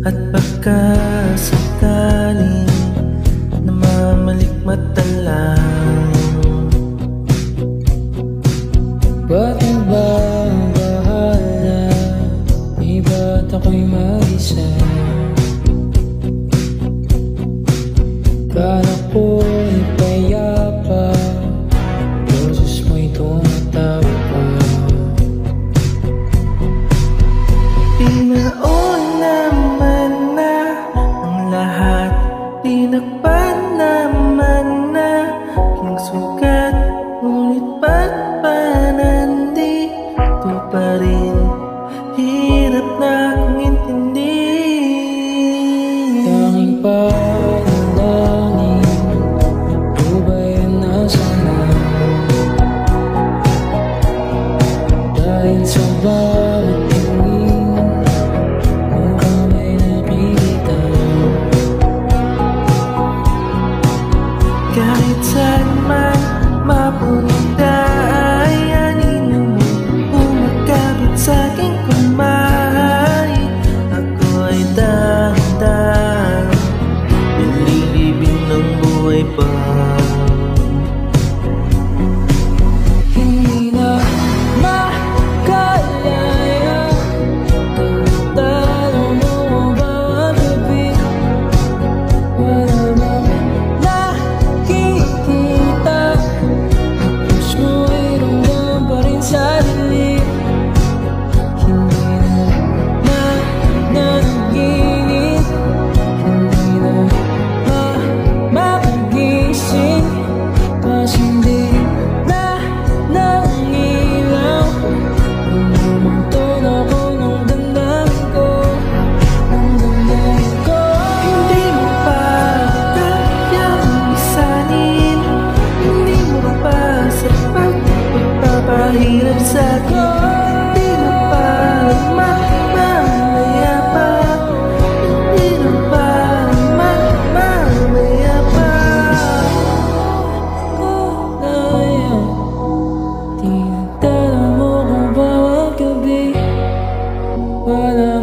At pagkasakaling namamalikmata lang, ba't mo ba ang bahala? Di ba't ako'y mag-isa? Kala ko'y payapa, boses mo'y tumatapa. Pinaon naman na ang lahat, tinakpan naman na aking sugat, ngunit ba't pa nandito pa rin? Hirap na akong intindihin. Tanging panalangin ko ba'y nasaan na? Dahil sa bawat tingin mukha may nakikita. Kahit saan man mapunta ay anino mo umakabit sa aking kamay. Ako ay dahan-dahan nililibing ng buhay pa. Hindi na makalaya, talo mo bawat gabi. Wala bang nakikita? Puso mo ay ramdam pa rin sa dilim. Hindi na nanaginip, hindi na mapagising. Mas hindi na nangilaw. Bumutol ako ng damdamin ko, ng damdamin ko. Hindi mo pa kayang isanin, hindi mo pa sapat pagpapahirap sa'kin. Hindi mo pa mamamaya pa, hindi mo pa mamamaya pa. Kaya tinatala mo ko bawat gabi. Wala